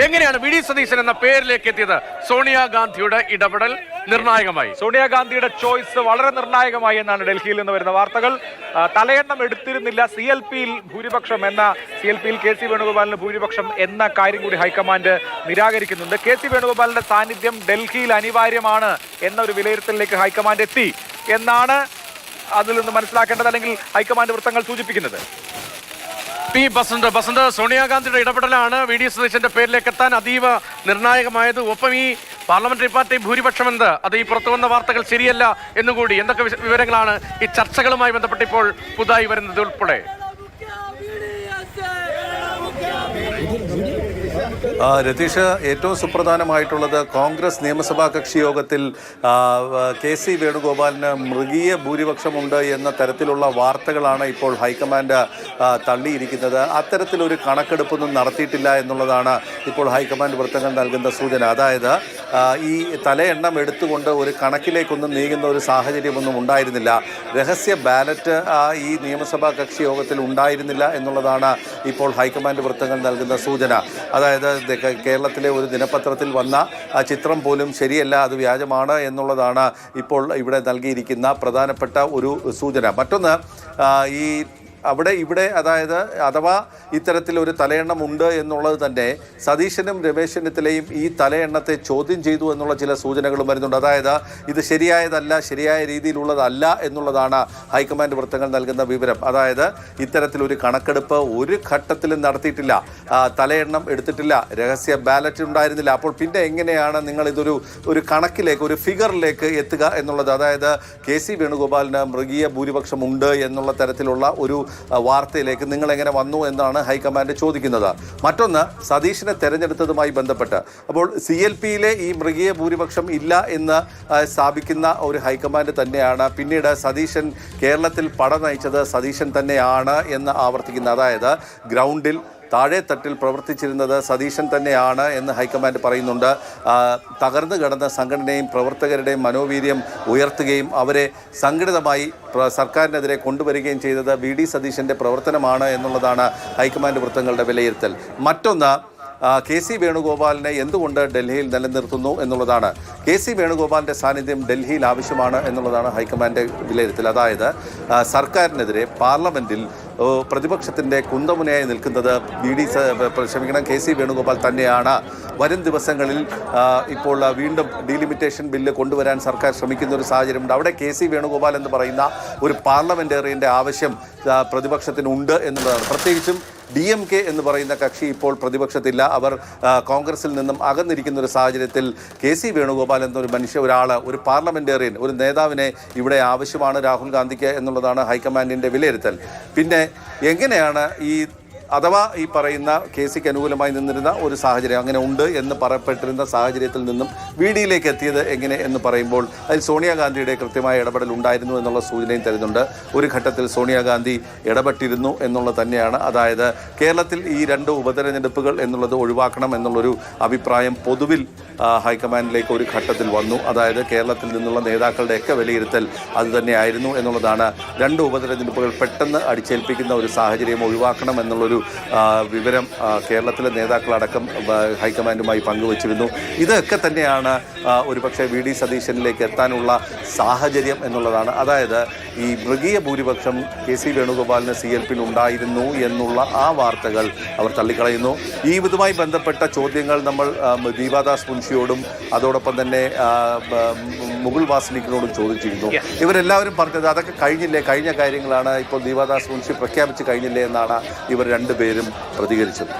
എങ്ങനെയാണ് V D Satheesan എന്ന പേരിലേക്ക് എത്തിയത്? സോണിയാഗാന്ധിയുടെ ഇടപെടൽ നിർണായകമായി. സോണിയാഗാന്ധിയുടെ ചോയ്സ് വളരെ നിർണായകമായി എന്നാണ് ഡൽഹിയിൽ നിന്ന് വരുന്ന വാർത്തകൾ. തലയെണ്ണം എടുത്തിരുന്നില്ല CLP-യിൽ ഭൂരിപക്ഷം എന്ന CLP-യിൽ KC വേണുഗോപാലിന് ഭൂരിപക്ഷം എന്ന കാര്യം കൂടി ഹൈക്കമാൻഡ് നിരാകരിക്കുന്നുണ്ട്. KC വേണുഗോപാലിന്റെ സാന്നിധ്യം ഡൽഹിയിൽ അനിവാര്യമാണ് എന്ന ഒരു വിലയിരുത്തലിലേക്ക് ഹൈക്കമാൻഡ് എത്തി എന്നാണ് അതിൽ നിന്ന് മനസ്സിലാക്കേണ്ടത്, അല്ലെങ്കിൽ ഹൈക്കമാൻഡ് വൃത്തങ്ങൾ സൂചിപ്പിക്കുന്നത്. ബസന്ത്, സോണിയാഗാന്ധിയുടെ ഇടപെടലാണ് വി ഡി സതീശന്റെ പേരിലേക്ക് എത്താൻ അതീവ നിർണായകമായത്. ഒപ്പം ഈ പാർലമെന്ററി പാർട്ടി ഭൂരിപക്ഷം എന്ത്, അത് ഈ പുറത്തു വന്ന വാർത്തകൾ ശരിയല്ല എന്നുകൂടി എന്തൊക്കെ വിവരങ്ങളാണ് ഈ ചർച്ചകളുമായി ബന്ധപ്പെട്ട് ഇപ്പോൾ പുതുതായി വരുന്നത് ഉൾപ്പെടെ? രതീഷ്, ഏറ്റവും സുപ്രധാനമായിട്ടുള്ളത് കോൺഗ്രസ് നിയമസഭാ കക്ഷി യോഗത്തിൽ KC വേണുഗോപാലിന് മൃഗീയ ഭൂരിപക്ഷമുണ്ട് എന്ന തരത്തിലുള്ള വാർത്തകളാണ് ഇപ്പോൾ ഹൈക്കമാൻഡ് തള്ളിയിരിക്കുന്നത്. അത്തരത്തിലൊരു കണക്കെടുപ്പൊന്നും നടത്തിയിട്ടില്ല എന്നുള്ളതാണ് ഇപ്പോൾ ഹൈക്കമാൻഡ് വൃത്തങ്ങൾ നൽകുന്ന സൂചന. അതായത് ഈ തലയെണ്ണം എടുത്തുകൊണ്ട് ഒരു കണക്കിലേക്കൊന്നും നീങ്ങുന്ന ഒരു സാഹചര്യമൊന്നും ഉണ്ടായിരുന്നില്ല. രഹസ്യ ബാലറ്റ് ഈ നിയമസഭാ കക്ഷി യോഗത്തിൽ ഉണ്ടായിരുന്നില്ല എന്നുള്ളതാണ് ഇപ്പോൾ ഹൈക്കമാൻഡ് വൃത്തങ്ങൾ നൽകുന്ന സൂചന. അതായത് കേരളത്തിലെ ഒരു ദിനപത്രത്തിൽ വന്ന ചിത്രം പോലും ശരിയല്ല, അത് വ്യാജമാണ് എന്നുള്ളതാണ് ഇപ്പോൾ ഇവിടെ നൽകിയിരിക്കുന്ന പ്രധാനപ്പെട്ട ഒരു സൂചന. മറ്റൊന്ന്, ഇവിടെ അഥവാ ഇത്തരത്തിലൊരു തലയെണ്ണം ഉണ്ട് എന്നുള്ളത് തന്നെ സതീശനും രമേശ് ചെന്നിത്തലയും ഈ തലയെണ്ണത്തെ ചോദ്യം ചെയ്തു എന്നുള്ള ചില സൂചനകളും വരുന്നുണ്ട്. അതായത് ഇത് ശരിയായതല്ല, ശരിയായ രീതിയിലുള്ളതല്ല എന്നുള്ളതാണ് ഹൈക്കമാൻഡ് വൃത്തങ്ങൾ നൽകുന്ന വിവരം. അതായത് ഇത്തരത്തിലൊരു കണക്കെടുപ്പ് ഒരു ഘട്ടത്തിലും നടത്തിയിട്ടില്ല, തലയെണ്ണം എടുത്തിട്ടില്ല, രഹസ്യ ബാലറ്റ് ഉണ്ടായിരുന്നില്ല. അപ്പോൾ പിന്നെ എങ്ങനെയാണ് നിങ്ങൾ ഒരു കണക്കിലേക്ക്, ഒരു ഫിഗറിലേക്ക് എത്തുക എന്നുള്ളത്? അതായത് KC വേണുഗോപാലിന് മൃഗീയ ഭൂരിപക്ഷം ഉണ്ട് എന്നുള്ള തരത്തിലുള്ള ഒരു വാർത്തയിലേക്ക് നിങ്ങൾ എങ്ങനെ വന്നു എന്നാണ് ഹൈക്കമാൻഡ് ചോദിക്കുന്നത്. മറ്റൊന്ന്, സതീശനെ തെരഞ്ഞെടുത്തതുമായി ബന്ധപ്പെട്ട് അപ്പോൾ CLP-യിലെ ഈ മൃഗീയ ഭൂരിപക്ഷം ഇല്ല എന്ന് സ്ഥാപിക്കുന്ന ഒരു ഹൈക്കമാൻഡ് തന്നെയാണ് പിന്നീട് സതീശൻ കേരളത്തിൽ പട നയിച്ചത് സതീശൻ തന്നെയാണ് എന്ന് ആവർത്തിക്കുന്നത്. അതായത് ഗ്രൗണ്ടിൽ താഴെത്തട്ടിൽ പ്രവർത്തിച്ചിരുന്നത് സതീശൻ തന്നെയാണ് എന്ന് ഹൈക്കമാൻഡ് പറയുന്നുണ്ട്. തകർന്നു കിടന്ന സംഘടനയും പ്രവർത്തകരുടെയും മനോവീര്യം ഉയർത്തുകയും അവരെ സംഘടിതമായി സർക്കാരിനെതിരെ കൊണ്ടുവരികയും ചെയ്തത് VD സതീശൻ്റെ പ്രവർത്തനമാണ് എന്നുള്ളതാണ് ഹൈക്കമാൻഡ് വൃത്തങ്ങളുടെ വിലയിരുത്തൽ. മറ്റൊന്ന്, KC വേണുഗോപാലിനെ എന്തുകൊണ്ട് ഡൽഹിയിൽ നിലനിർത്തുന്നു എന്നുള്ളതാണ്. KC വേണുഗോപാലിൻ്റെ സാന്നിധ്യം ഡൽഹിയിൽ ആവശ്യമാണ് എന്നുള്ളതാണ് ഹൈക്കമാൻഡ് വിലയിരുത്തൽ. അതായത് സർക്കാരിനെതിരെ പാർലമെൻറ്റിൽ പ്രതിപക്ഷത്തിൻ്റെ കുന്തമുനയായി നിൽക്കുന്നത് KC വേണുഗോപാൽ തന്നെയാണ്. വരും ദിവസങ്ങളിൽ ഇപ്പോൾ വീണ്ടും ഡീലിമിറ്റേഷൻ ബില്ല് കൊണ്ടുവരാൻ സർക്കാർ ശ്രമിക്കുന്ന ഒരു സാഹചര്യമുണ്ട്. അവിടെ KC വേണുഗോപാൽ എന്ന് പറയുന്ന ഒരു പാർലമെൻറ്റേറിയൻ്റെ ആവശ്യം പ്രതിപക്ഷത്തിനുണ്ട് എന്നുള്ളതാണ്. പ്രത്യേകിച്ചും DMK എന്ന് പറയുന്ന കക്ഷി ഇപ്പോൾ പ്രതിപക്ഷത്തില്ല. അവർ കോൺഗ്രസിൽ നിന്നും അകന്നിരിക്കുന്ന ഒരു സാഹചര്യത്തിൽ KC വേണുഗോപാൽ എന്നൊരു ഒരു പാർലമെൻറ്റേറിയൻ, ഒരു നേതാവിനെ ഇവിടെ ആവശ്യമാണ് രാഹുൽ ഗാന്ധിക്ക് എന്നുള്ളതാണ് ഹൈക്കമാൻഡിൻ്റെ വിലയിരുത്തൽ. പിന്നെ എങ്ങനെയാണ് അഥവാ ഈ പറയുന്ന KCക്ക് അനുകൂലമായി നിന്നിരുന്ന ഒരു സാഹചര്യം അങ്ങനെ ഉണ്ട് എന്ന് പറയപ്പെട്ടിരുന്ന സാഹചര്യത്തിൽ നിന്നും VD-യിലേക്ക് എത്തിയത് എങ്ങനെ എന്ന് പറയുമ്പോൾ അതിൽ സോണിയാഗാന്ധിയുടെ കൃത്യമായ ഇടപെടൽ ഉണ്ടായിരുന്നു എന്നുള്ള സൂചനയും തരുന്നുണ്ട്. ഒരു ഘട്ടത്തിൽ സോണിയാഗാന്ധി ഇടപെട്ടിരുന്നു എന്നുള്ളത് തന്നെയാണ്. അതായത് കേരളത്തിൽ ഈ 2 ഉപതെരഞ്ഞെടുപ്പുകൾ എന്നുള്ളത് ഒഴിവാക്കണം എന്നുള്ളൊരു അഭിപ്രായം പൊതുവിൽ ഹൈക്കമാൻഡിലേക്ക് ഒരു ഘട്ടത്തിൽ വന്നു. അതായത് കേരളത്തിൽ നിന്നുള്ള നേതാക്കളുടെയൊക്കെ വിലയിരുത്തൽ അതുതന്നെയായിരുന്നു എന്നുള്ളതാണ്. 2 ഉപതെരഞ്ഞെടുപ്പുകൾ പെട്ടെന്ന് അടിച്ചേൽപ്പിക്കുന്ന ഒരു സാഹചര്യം ഒഴിവാക്കണം എന്നുള്ളൊരു വിവരം കേരളത്തിലെ നേതാക്കളടക്കം ഹൈക്കമാൻഡുമായി പങ്കുവച്ചിരുന്നു. ഇതൊക്കെ തന്നെയാണ് ഒരുപക്ഷെ VD സതീശനിലേക്ക് എത്താനുള്ള സാഹചര്യം എന്നുള്ളതാണ്. അതായത് ഈ മൃഗീയ ഭൂരിപക്ഷം KC വേണുഗോപാലിന് CLP-യിൽ ഉണ്ടായിരുന്നു എന്നുള്ള ആ വാർത്തകൾ അവർ തള്ളിക്കളയുന്നു. ഇതുമായി ബന്ധപ്പെട്ട ചോദ്യങ്ങൾ നമ്മൾ ദീപാദാസ് മുൻഷിയോടും അതോടൊപ്പം തന്നെ മുകുൾ വാസ്നിക്കിനോടും ചോദിച്ചിരുന്നു. ഇവരെല്ലാവരും പറഞ്ഞത് അതൊക്കെ കഴിഞ്ഞ കാര്യങ്ങളാണ്, ഇപ്പോൾ ദീപാദാസ് മുൻഷി പ്രഖ്യാപിച്ച് കഴിഞ്ഞില്ലേ എന്നാണ് ഇവർ രണ്ടുപേരും പ്രതികരിച്ചത്.